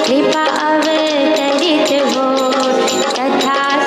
कृपा अवतरित हो तथा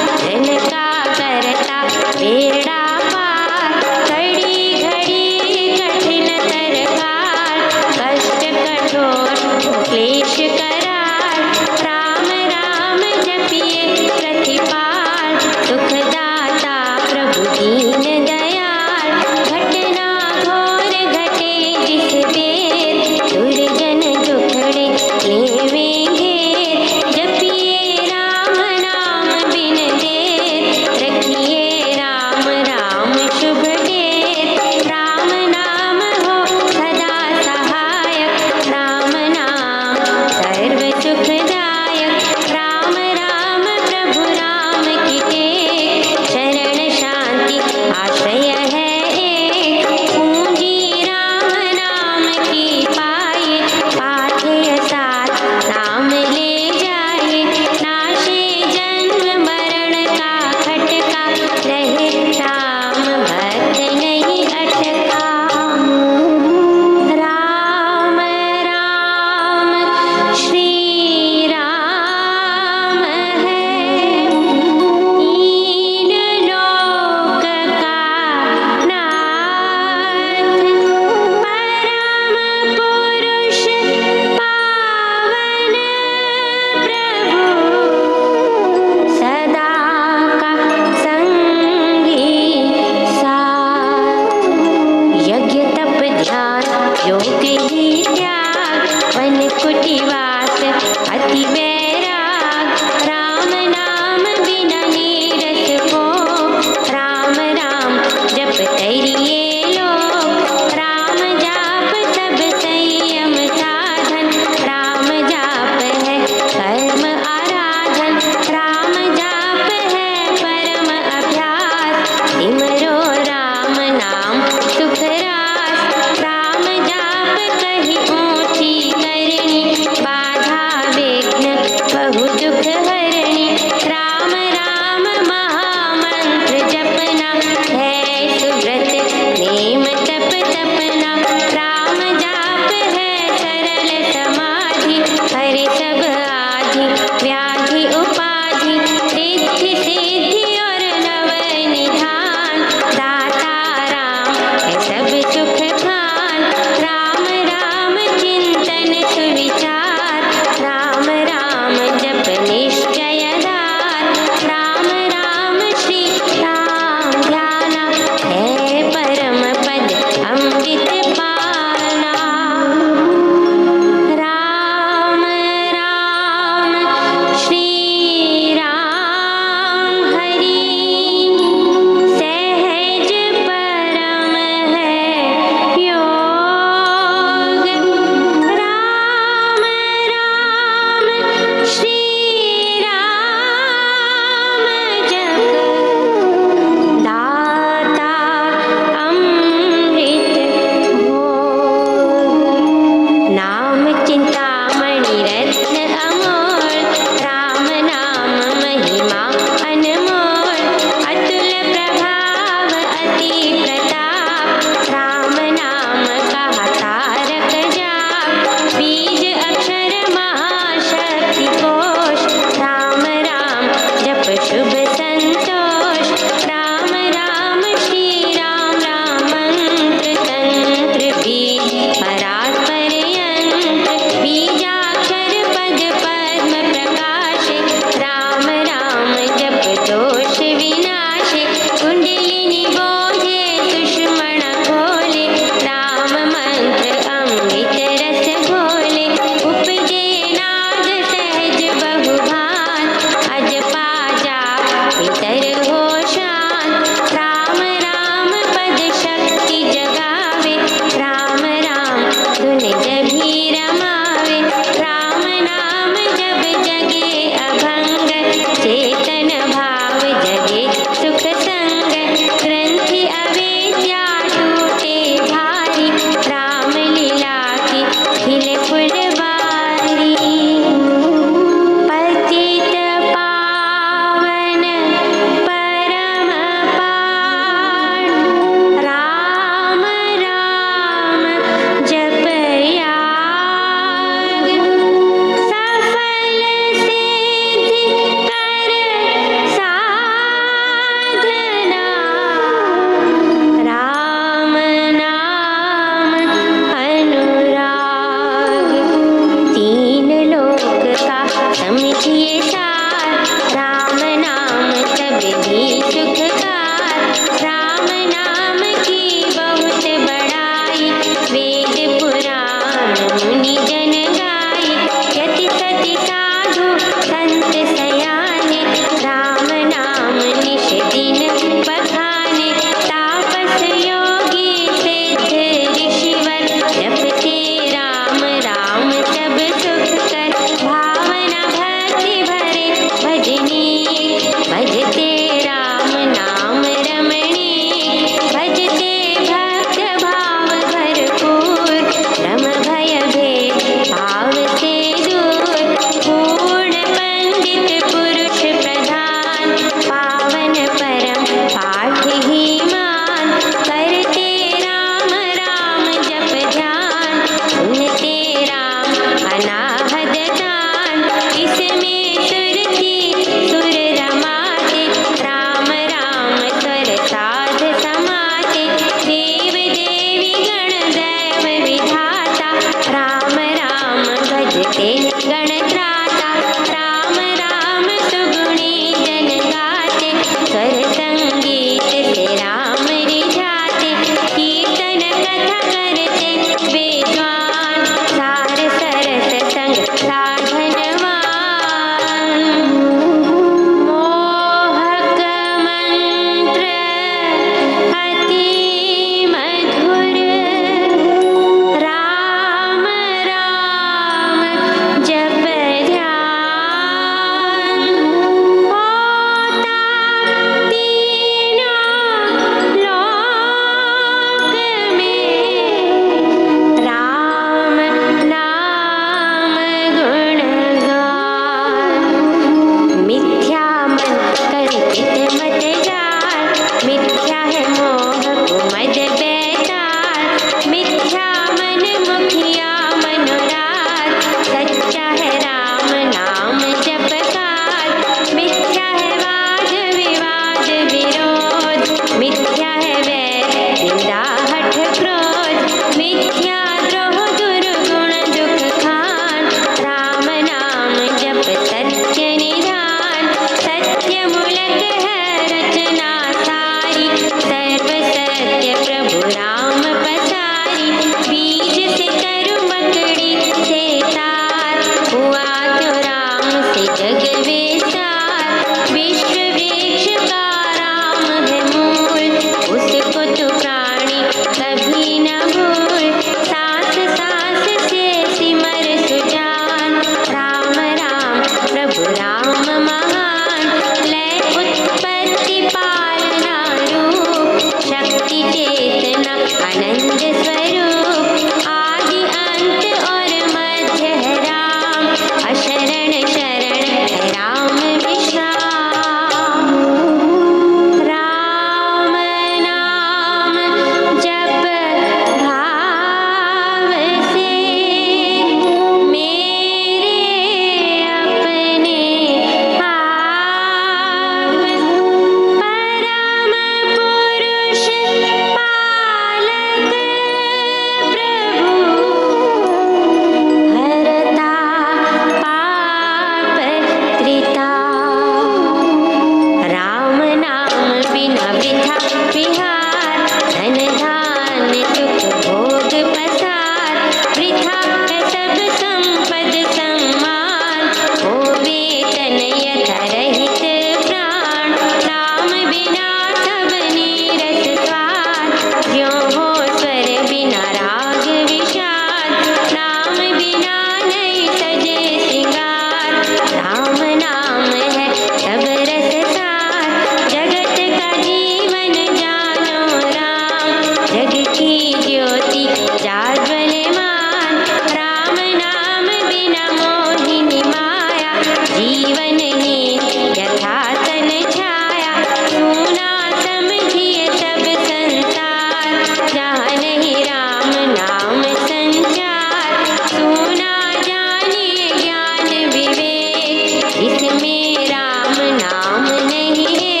छाया, सुना समझिए सब संसार। जहाँ नहीं राम नाम संचार, सुना जानिए ज्ञान विवेक। इसमें राम नाम नहीं है,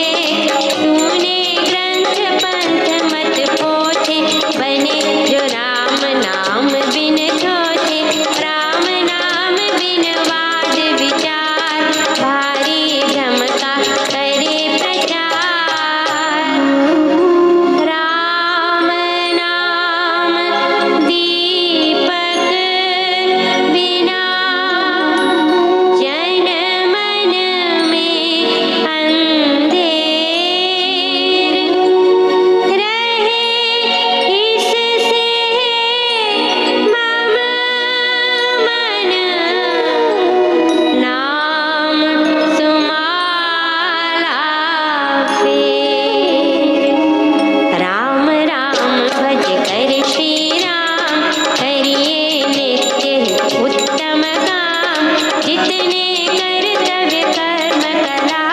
सुने ग्रंथ पंथ मत पोथे। बने जो राम नाम बिन छोथे, राम नाम बिन वाद विचार। भारी भ्रम का करे प्रचार, राम नाम दीपक बिना जन मन में अंधेर। रहे इससे मम मन, नाम सुमाला फेर। राम राम भज कर श्री राम, करिए नित्य उत्तम काम। जितने कर्तव्य कर्म कला,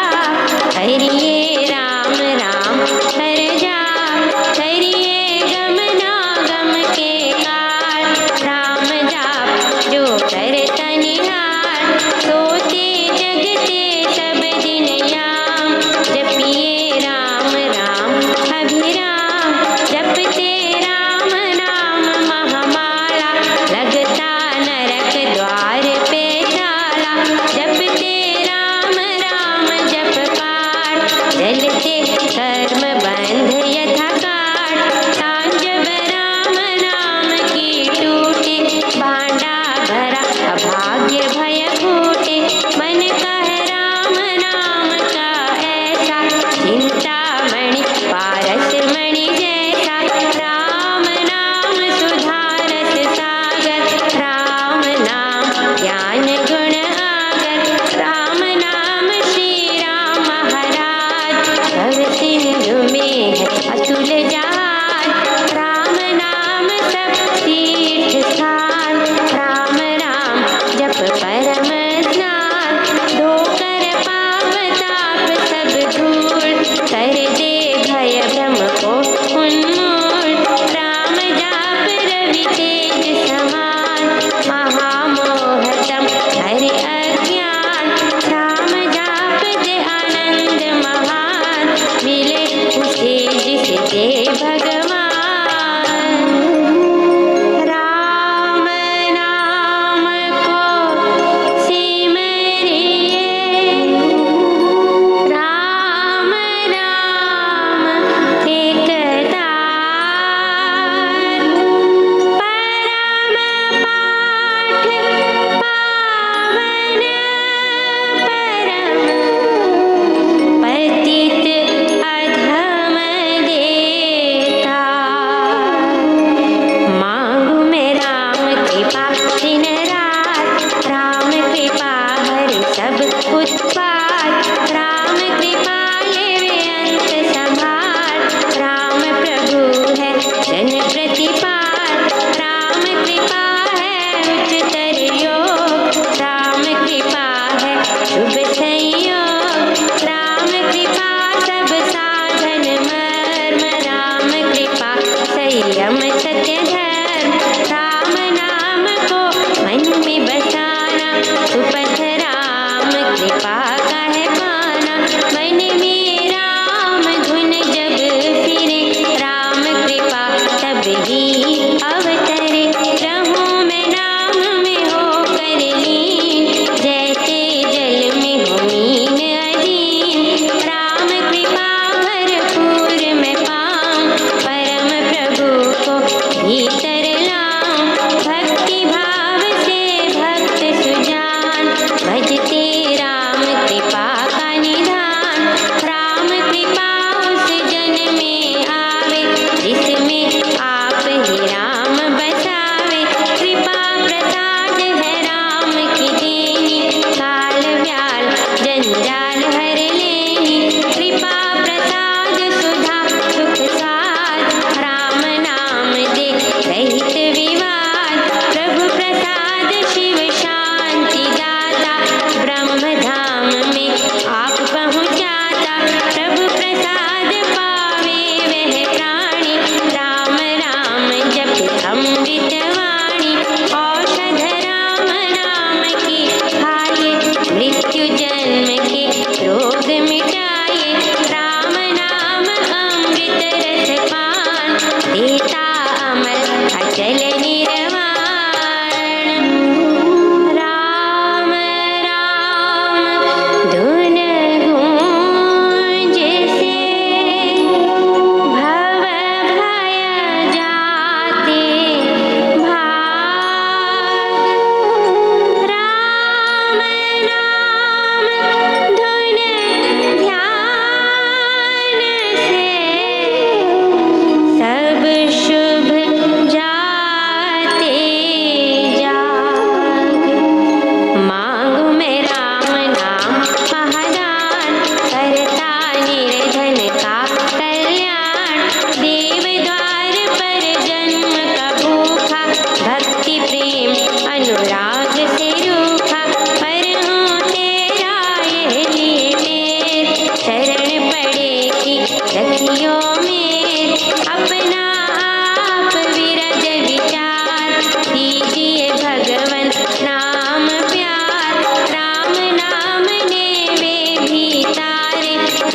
करिए राम राम हर जाम। करिए गमनागम के काल, राम जाप जो करता निहाल। सोते जगते सब दिन याम, जपिए राम राम अभिराम। जपते राम नाम महामाला, लगता नरक द्वार पे ताला। जपते राम राम जप पाठ, जलते कर्म बंध यथा काट। तांजब राम नाम की टूटे, भांडा भरा अभाग्य भय फूटे। मन कह राम नाम का ऐसा, चिंतामणि पारस मणि जैसा। राम नाम सुधारस सागर, राम नाम ज्ञान गुण आगर। राम नाम श्री राम महाराज, भव सिंधु में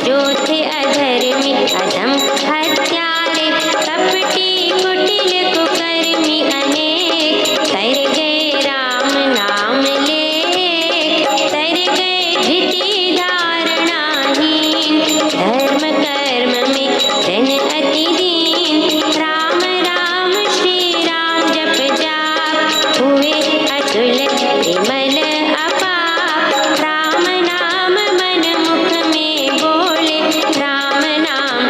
जो थे अधर्मी अधम हत्यारे, कपटी कुटिल कुकर्मी अनेक, तर गए राम नाम लेक, तर गए धृति धारणाहीन, धर्म कर्म में जन अति दीन, राम राम श्री राम जप जाप, हुए अतुल विमल अपाप, राम नाम मन मुख में बोले, राम नाम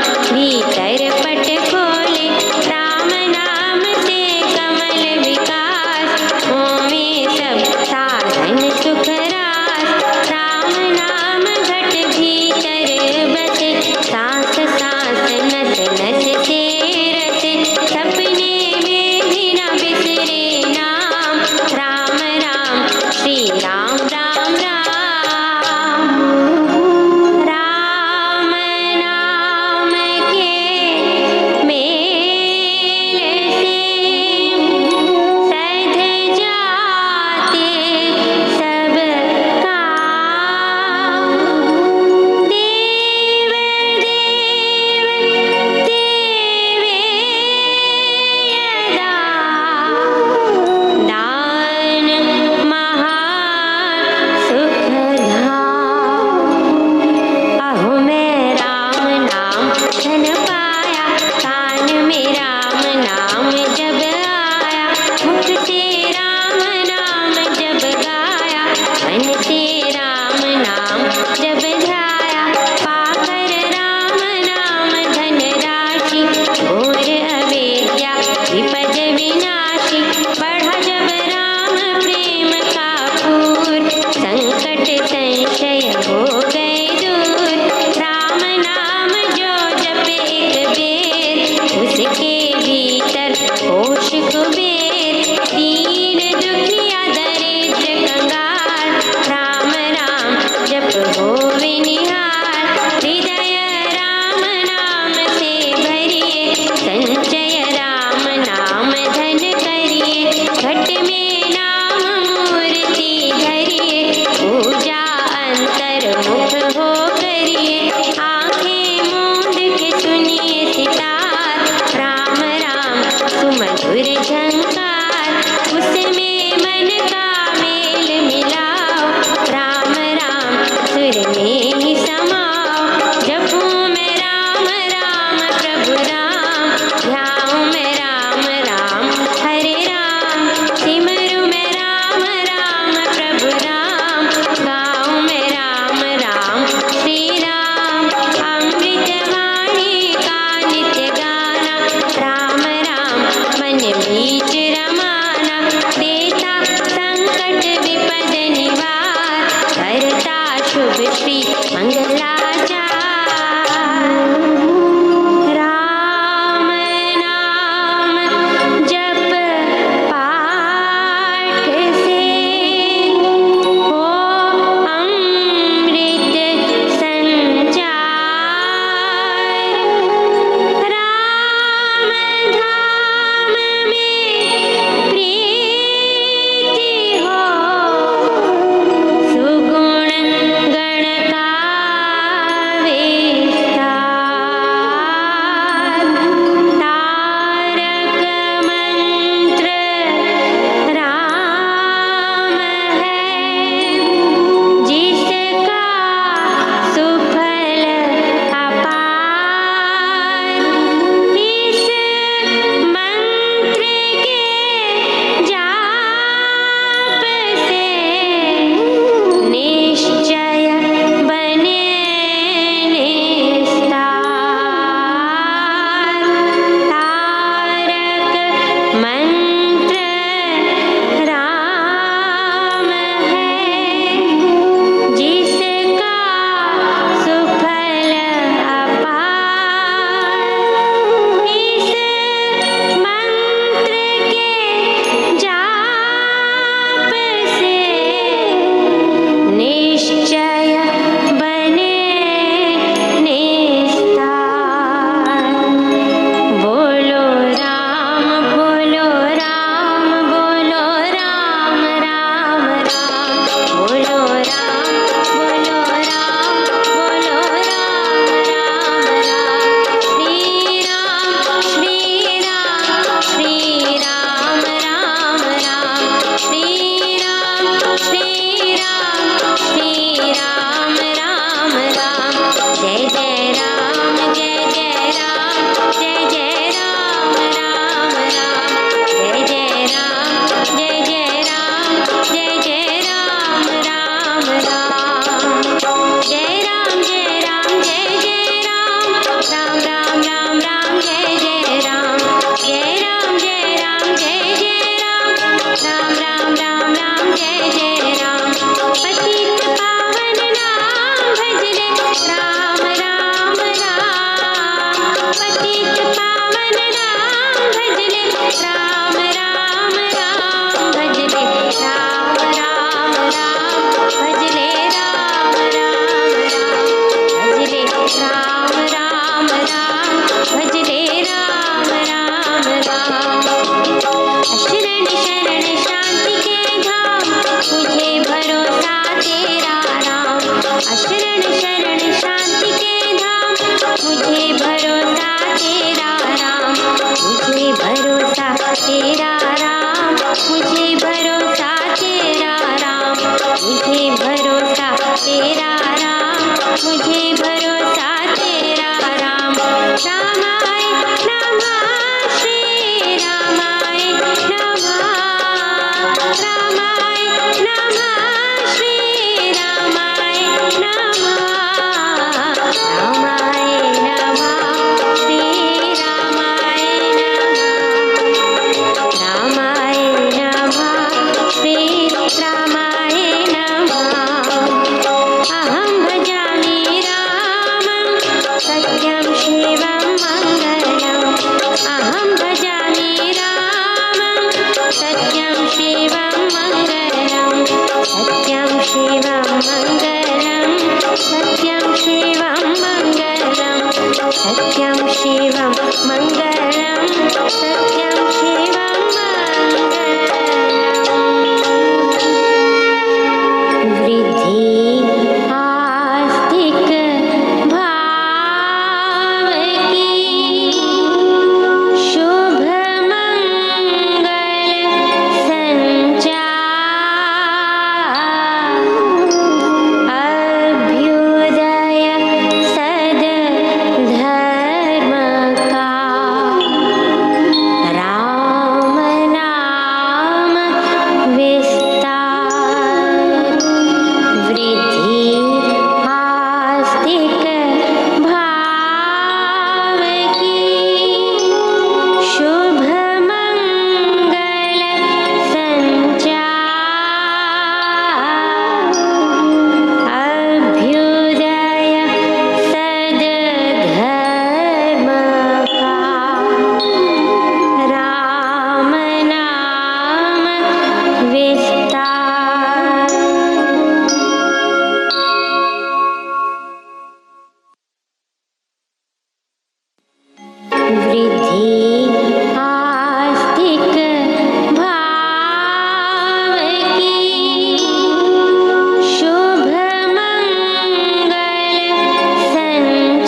वृद्धि आस्तिक भाव की, शुभ मंगल संचार,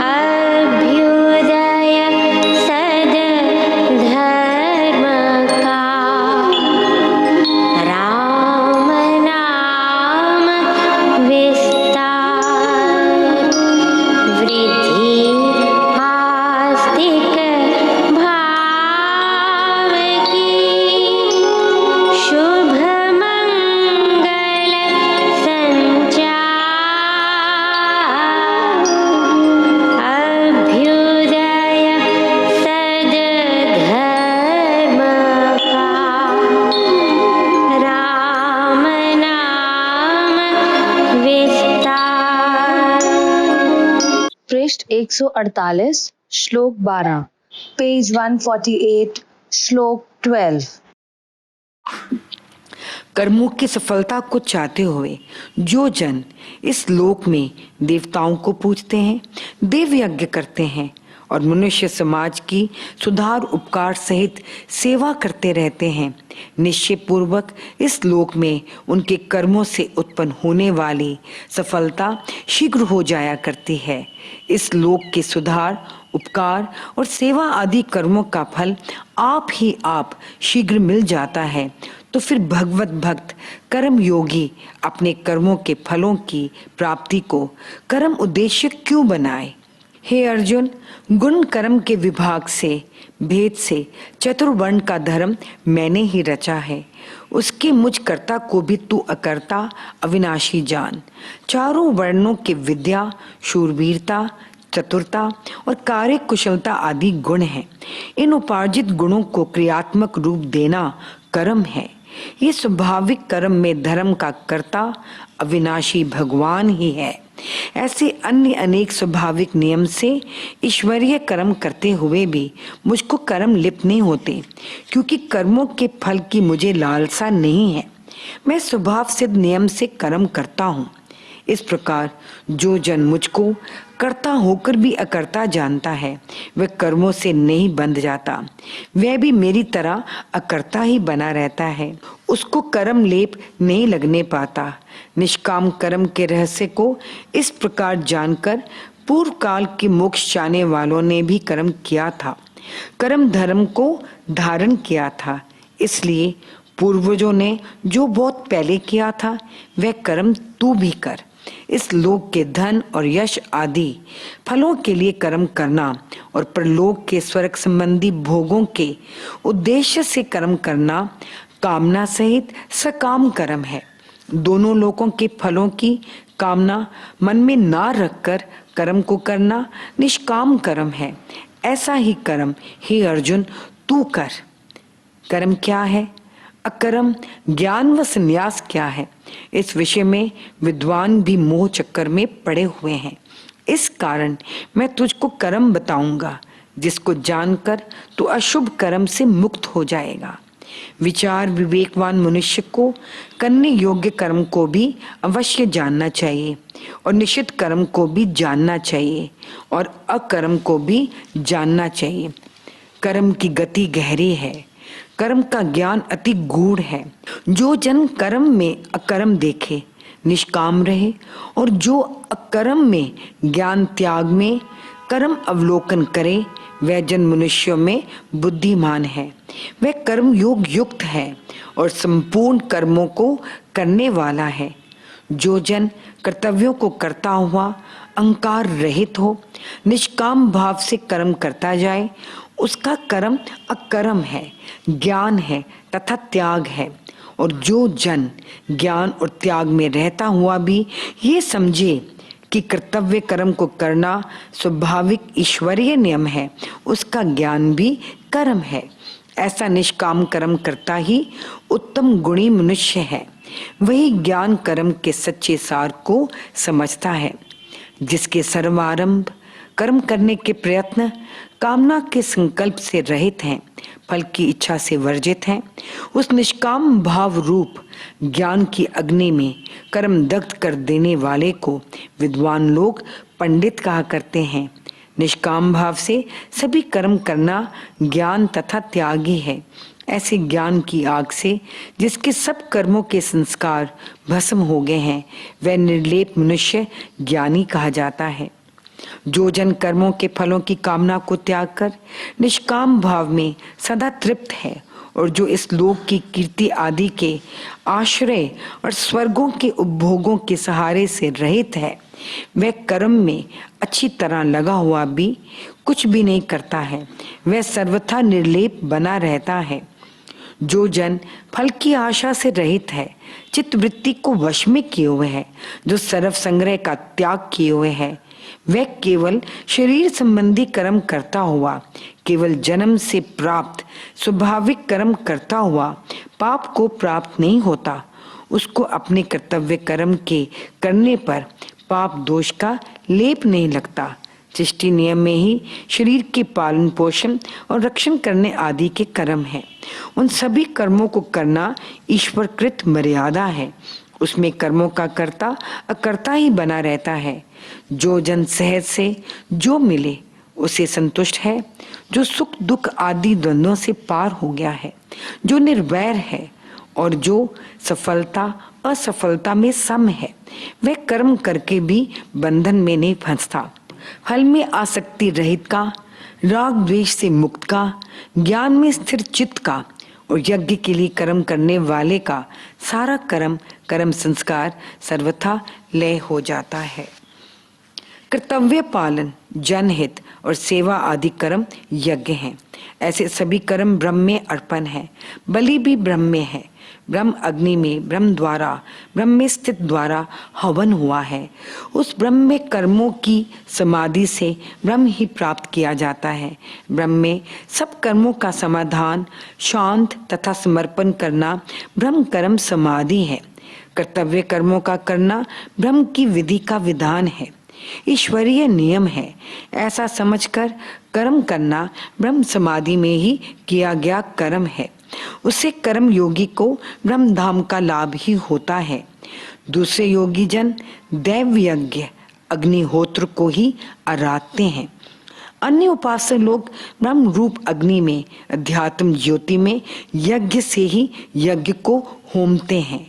अभ्युदय सद धर्म का, राम नाम विस्तार, वृद्धि आस्तिक भाव की, शुभ मंगल संचार, अभ्युदय सद धर्म का, राम नाम विस्तार। पृष्ठ 148 श्लोक 12 पेज 148 श्लोक 12। कर्मों की सफलता को चाहते हुए जो जन इस लोक में देवताओं को पूजते हैं, देव यज्ञ करते हैं और मनुष्य समाज की सुधार उपकार सहित सेवा करते रहते हैं, निश्चय पूर्वक इस लोक में उनके कर्मों से उत्पन्न होने वाली सफलता शीघ्र हो जाया करती है। इस लोक के सुधार उपकार और सेवा आदि कर्मों का फल आप ही आप शीघ्र मिल जाता है। तो फिर भगवत भक्त कर्म योगी अपने कर्मों के फलों की प्राप्ति को कर्म उद्देश्य क्यों बनाए? हे अर्जुन, गुण कर्म के विभाग से भेद से चतुर्वर्ण का धर्म मैंने ही रचा है। उसके मुझ कर्ता को भी तू अकर्ता अविनाशी जान। चारों वर्णों के विद्या, शूरवीरता, चतुरता और कार्य कुशलता आदि गुण हैं। इन उपार्जित गुणों को क्रियात्मक रूप देना कर्म है। ये स्वाभाविक कर्म में धर्म का कर्ता अविनाशी भगवान ही है। ऐसे अन्य अनेक स्वाभाविक नियम से ईश्वरीय कर्म करते हुए भी मुझको कर्म लिप्त नहीं होते, क्योंकि कर्मों के फल की मुझे लालसा नहीं है। मैं स्वभाव सिद्ध नियम से कर्म करता हूँ। इस प्रकार जो जन मुझको कर्ता होकर भी अकर्ता जानता है, वह कर्मों से नहीं बंध जाता, वह भी मेरी तरह अकर्ता ही बना रहता है। उसको कर्म लेप नहीं लगने पाता। निष्काम कर्म के रहस्य को इस प्रकार जानकर पूर्व काल के मोक्ष चाहने वालों ने भी कर्म किया था, कर्म धर्म को धारण किया था। इसलिए पूर्वजों ने जो बहुत पहले किया था वह कर्म तू भी कर। इस लोक के धन और यश आदि फलों के लिए कर्म करना और परलोक के स्वर्ग संबंधी भोगों के उद्देश्य से कर्म करना कामना सहित सकाम कर्म है। दोनों लोकों के फलों की कामना मन में ना रखकर कर्म को करना निष्काम कर्म है। ऐसा ही कर्म हे अर्जुन तू कर। कर्म क्या है, अकर्म, ज्ञान व संन्यास क्या है, इस विषय में विद्वान भी मोह चक्कर में पड़े हुए हैं। इस कारण मैं तुझको कर्म बताऊंगा, जिसको जानकर तू अशुभ कर्म से मुक्त हो जाएगा। विचार विवेकवान मनुष्य को करने योग्य कर्म को भी अवश्य जानना चाहिए और निषिद्ध कर्म को भी जानना चाहिए और अकर्म को भी जानना चाहिए। कर्म की गति गहरी है, कर्म का ज्ञान अति गूढ़ है। जो जन कर्म में अकर्म देखे, निष्काम रहे और जो अकर्म में ज्ञान त्याग में कर्म अवलोकन करे, वह जन मनुष्यों में बुद्धिमान है। वह कर्म योग युक्त है और संपूर्ण कर्मों को करने वाला है। जो जन कर्तव्यों को करता हुआ अहंकार रहित हो, निष्काम भाव से कर्म करता जाए, उसका कर्म अकर्म है, ज्ञान है तथा त्याग है। और जो जन ज्ञान और त्याग में रहता हुआ भी ये समझे कि कर्तव्य कर्म को करना स्वाभाविक ईश्वरीय नियम है, उसका ज्ञान भी कर्म है। ऐसा निष्काम कर्म करता ही उत्तम गुणी मनुष्य है। वही ज्ञान कर्म के सच्चे सार को समझता है। जिसके सर्वारंभ कर्म करने के प्रयत्न कामना के संकल्प से रहित हैं, फल की इच्छा से वर्जित हैं, उस निष्काम भाव रूप ज्ञान की अग्नि में कर्म दग्ध कर देने वाले को विद्वान लोग पंडित कहा करते हैं। निष्काम भाव से सभी कर्म करना ज्ञान तथा त्याग ही है। ऐसे ज्ञान की आग से जिसके सब कर्मों के संस्कार भस्म हो गए हैं, वह निर्लेप मनुष्य ज्ञानी कहा जाता है। जो जन कर्मों के फलों की कामना को त्याग कर निष्काम भाव में सदा तृप्त है और जो इस लोक की कीर्ति आदि के आश्रय और स्वर्गों के उपभोगों के सहारे से रहित है, वह कर्म में अच्छी तरह लगा हुआ भी कुछ भी नहीं करता है, वह सर्वथा निर्लेप बना रहता है। जो जन फल की आशा से रहित है, चित्त वृत्ति को वश में किए हुए है, जो सर्व संग्रह का त्याग किए हुए है, वह केवल शरीर संबंधी कर्म करता हुआ, केवल जन्म से प्राप्त स्वाभाविक कर्म करता हुआ पाप को प्राप्त नहीं होता। उसको अपने कर्तव्य कर्म के करने पर पाप दोष का लेप नहीं लगता। सृष्टि नियम में ही शरीर के पालन पोषण और रक्षण करने आदि के कर्म है। उन सभी कर्मों को करना ईश्वरकृत मर्यादा है। उसमें कर्मों का कर्ता अकर्ता ही बना रहता है। जो जन सहज से जो मिले उसे संतुष्ट है, जो सुख दुख आदि द्वंद्वों से पार हो गया है, जो निर्वैर है और जो सफलता असफलता में सम है, वह कर्म करके भी बंधन में नहीं फंसता। फल में आसक्ति रहित का, राग द्वेष से मुक्त का, ज्ञान में स्थिर चित्त का और यज्ञ के लिए कर्म करने वाले का सारा कर्म संस्कार सर्वथा लय हो जाता है। कर्तव्य पालन, जनहित और सेवा आदि कर्म यज्ञ हैं। ऐसे सभी कर्म ब्रह्म में अर्पण है। बलि भी ब्रह्म में है। ब्रह्म अग्नि में ब्रह्म में स्थित द्वारा हवन हुआ है। उस ब्रह्म में कर्मों की समाधि से ब्रह्म ही प्राप्त किया जाता है। ब्रह्म में सब कर्मों का समाधान, शांत तथा समर्पण करना ब्रह्म कर्म समाधि है। कर्तव्य कर्मों का करना ब्रह्म की विधि का विधान है, ईश्वरीय नियम है। ऐसा समझकर कर्म करना ब्रह्म समाधि में ही किया गया कर्म है। उससे कर्म योगी को ब्रह्म धाम का लाभ ही होता है। दूसरे योगी जन दैव यज्ञ अग्निहोत्र को ही आराधते हैं। अन्य उपासक लोग ब्रह्म रूप अग्नि में, अध्यात्म ज्योति में यज्ञ से ही यज्ञ को होमते हैं।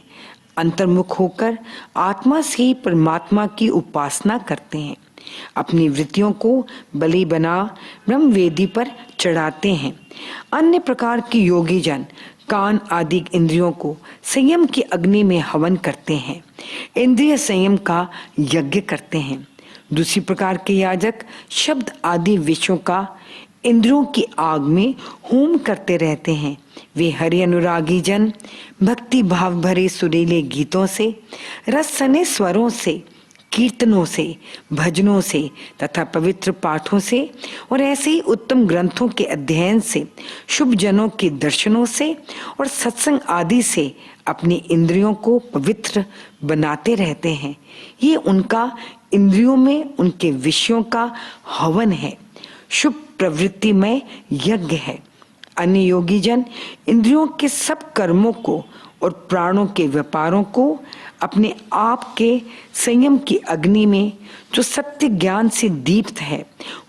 अंतर्मुख होकर आत्मा से ही परमात्मा की उपासना करते हैं। अपनी वृत्तियों को बलि बना ब्रह्म वेदी पर चढ़ाते हैं। अन्य प्रकार की योगी जन कान आदि इंद्रियों को संयम की अग्नि में हवन करते हैं, इंद्रिय संयम का यज्ञ करते हैं। दूसरी प्रकार के याजक शब्द आदि विषयों का इंद्रियों की आग में होम करते रहते हैं। वे हरि अनुरागी जन भक्ति भाव भरे सुरीले गीतों से, रस सने स्वरों से, कीर्तनों से, भजनों से तथा पवित्र पाठों से और ऐसे ही उत्तम ग्रंथों के अध्ययन से, शुभ जनों के दर्शनों से और सत्संग आदि से अपनी इंद्रियों को पवित्र बनाते रहते हैं। ये उनका इंद्रियों में उनके विषयों का हवन है, शुभ प्रवृत्ति में यज्ञ है। अन्य योगी जन इंद्रियों के सब कर्मों को और प्राणों के व्यापारों को अपने आप के संयम की अग्नि में, जो सत्य ज्ञान से दीप्त है,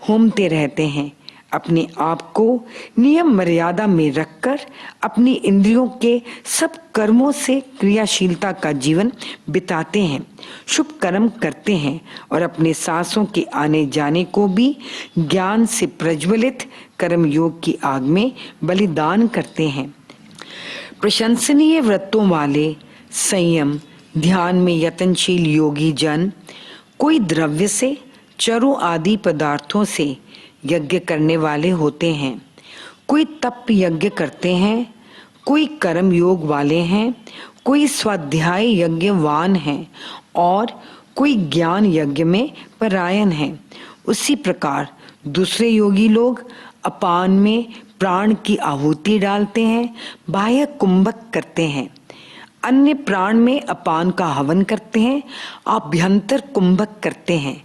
होमते रहते हैं। अपने आप को नियम मर्यादा में रखकर अपनी इंद्रियों के सब कर्मों से क्रियाशीलता का जीवन बिताते हैं, शुभ कर्म करते हैं और अपने सांसों के आने जाने को भी ज्ञान से प्रज्वलित कर्म योग की आग में बलिदान करते हैं। प्रशंसनीय व्रतों वाले संयम ध्यान में यत्नशील योगी जन कोई द्रव्य से, चरों आदि पदार्थों से यज्ञ करने वाले होते हैं। कोई तप यज्ञ करते हैं, कोई कर्म योग वाले हैं, कोई स्वाध्याय यज्ञवान हैं और कोई ज्ञान यज्ञ में परायण है। उसी प्रकार दूसरे योगी लोग अपान में प्राण की आहुति डालते हैं, बाह्य कुंभक करते हैं। अन्य प्राण में अपान का हवन करते हैं, आभ्यंतर कुंभक करते हैं।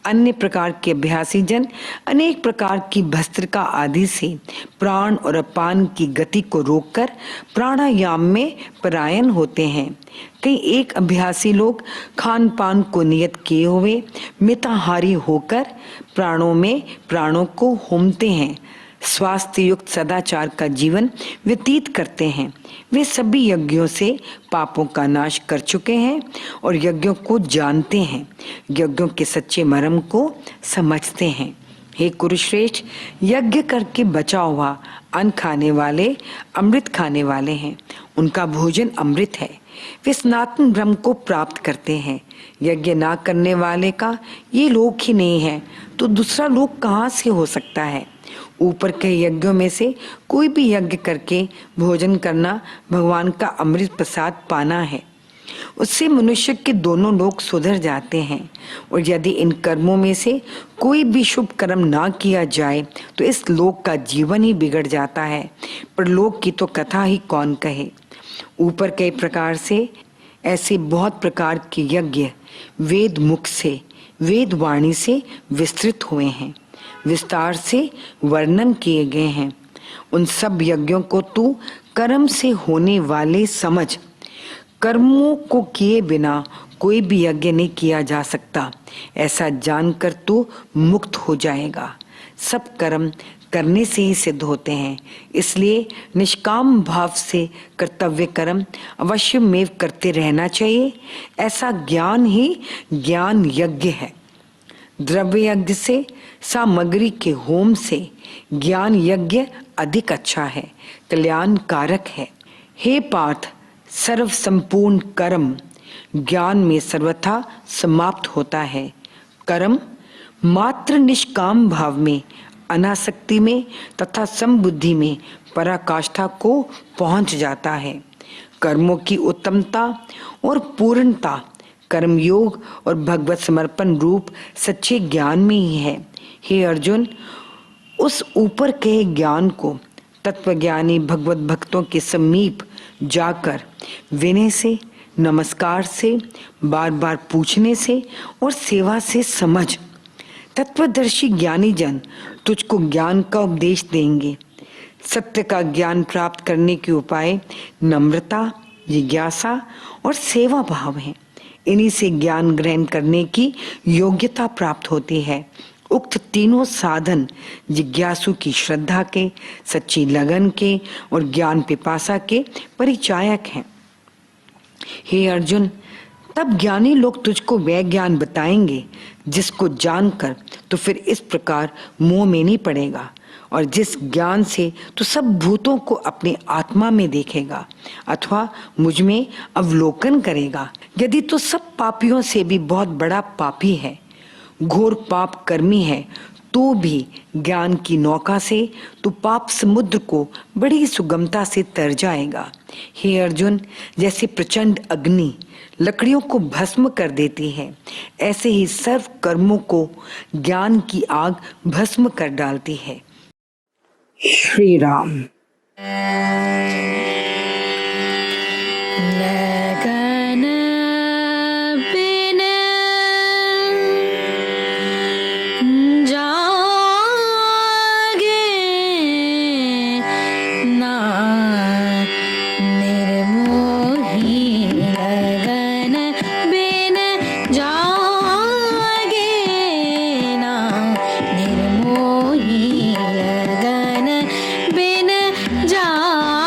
अन्य प्रकार के अभ्यासी जन अनेक प्रकार की भस्त्रिका आदि से प्राण और अपान की गति को रोककर प्राणायाम में परायण होते हैं। कई एक अभ्यासी लोग खान पान को नियत किए हुए मिताहारी होकर प्राणों को होमते हैं, स्वास्थ्य युक्त सदाचार का जीवन व्यतीत करते हैं। वे सभी यज्ञों से पापों का नाश कर चुके हैं और यज्ञों को जानते हैं, यज्ञों के सच्चे मर्म को समझते हैं। हे कुरुश्रेष्ठ, यज्ञ करके बचा हुआ अन्न खाने वाले अमृत खाने वाले हैं, उनका भोजन अमृत है, वे सनातन ब्रह्म को प्राप्त करते हैं। यज्ञ ना करने वाले का ये लोक ही नहीं है तो दूसरा लोक कहाँ से हो सकता है। ऊपर के यज्ञों में से कोई भी यज्ञ करके भोजन करना भगवान का अमृत प्रसाद पाना है, उससे मनुष्य के दोनों लोक सुधर जाते हैं। और यदि इन कर्मों में से कोई भी शुभ कर्म ना किया जाए तो इस लोक का जीवन ही बिगड़ जाता है, पर लोक की तो कथा ही कौन कहे। ऊपर कई प्रकार से ऐसे बहुत प्रकार के यज्ञ वेद मुख से वेद वाणी से विस्तृत हुए हैं, विस्तार से वर्णन किए गए हैं। उन सब यज्ञों को तू कर्म से होने वाले समझ। कर्मों को किए बिना कोई भी यज्ञ नहीं किया जा सकता, ऐसा जानकर तू मुक्त हो जाएगा। सब कर्म करने से ही सिद्ध होते हैं, इसलिए निष्काम भाव से कर्तव्य कर्म अवश्य में करते रहना चाहिए। ऐसा ज्ञान ही ज्ञान यज्ञ है। द्रव्य यज्ञ से, सामग्री के होम से ज्ञान यज्ञ अधिक अच्छा है, कल्याणकारक है। हे पार्थ, सर्व संपूर्ण कर्म ज्ञान में सर्वथा समाप्त होता है। कर्म मात्र निष्काम भाव में, अनासक्ति में तथा समबुद्धि में पराकाष्ठा को पहुंच जाता है। कर्मों की उत्तमता और पूर्णता कर्मयोग और भगवत समर्पण रूप सच्चे ज्ञान में ही है। हे अर्जुन, उस ऊपर के ज्ञान को तत्वज्ञानी भगवत भक्तों के समीप जाकर विनय से, नमस्कार से, बार बार पूछने से और सेवा से समझ। तत्वदर्शी ज्ञानी जन तुझको ज्ञान का उपदेश देंगे। सत्य का ज्ञान प्राप्त करने के उपाय नम्रता, जिज्ञासा और सेवा भाव हैं। इन्हीं से ज्ञान ग्रहण करने की योग्यता प्राप्त होती है। उक्त तीनों साधन जिज्ञासु की श्रद्धा के, सच्ची लगन के और ज्ञान पिपासा के परिचायक हैं। हे अर्जुन, तब ज्ञानी लोग तुझको वह ज्ञान बताएंगे जिसको जानकर तो फिर इस प्रकार मोह में नहीं पड़ेगा, और जिस ज्ञान से तो सब भूतों को अपने आत्मा में देखेगा अथवा मुझ में अवलोकन करेगा। यदि तो सब पापियों से भी बहुत बड़ा पापी है, घोर पाप कर्मी है, तो भी ज्ञान की नौका से तो पाप समुद्र को बड़ी सुगमता से तर जाएगा। हे अर्जुन, जैसे प्रचंड अग्नि लकड़ियों को भस्म कर देती है, ऐसे ही सर्व कर्मों को ज्ञान की आग भस्म कर डालती है। श्री राम। लगन बिन जागे ना निर्मोही, लगन बिन जागे ना निर्मोही, लगन बिन जागे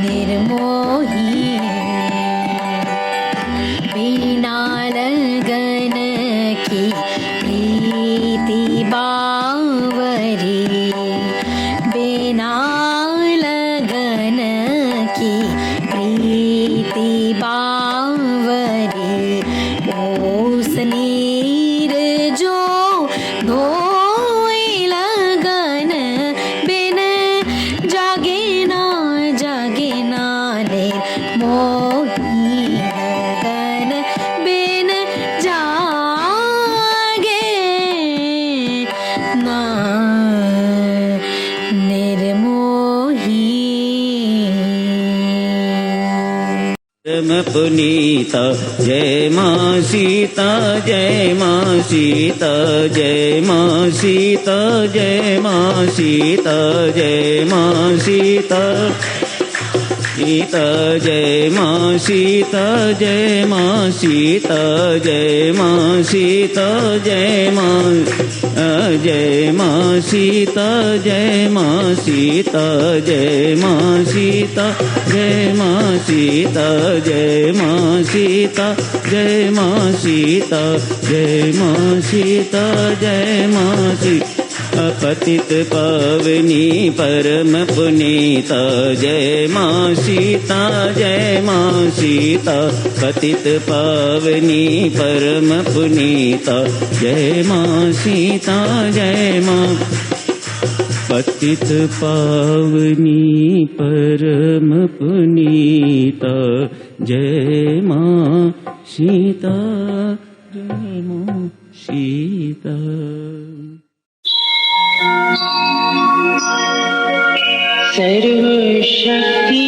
निर्मोही बिना लगन की प्रीति बावरी बिना लगन की प्रीति बावरी ओस नीर जो धोई लगन बिन जागे ना निर्मोही लगन बिन जागे ना निर्मोही। परम पुनीता जय माँ सीता जय माँ सीता जय माँ सीता जय माँ सीता जय माँ सीता सीता जय माँ सीता जय माँ सीता जय माँ सीता जय माँ सीता जय माँ सीता जय माँ सीता जय माँ सीता जय माँ सीता जय माँ सीता जय माँ सीता जय माँ सीता पतित पावनी परम पुनीता जय माँ सीता जय माँ सीता पतित पावनी परम पुनीता जय माँ सीता जय माँ पतित पावनी परम पुनीता जय माँ सीता जय माँ सीता। सर्वशक्ति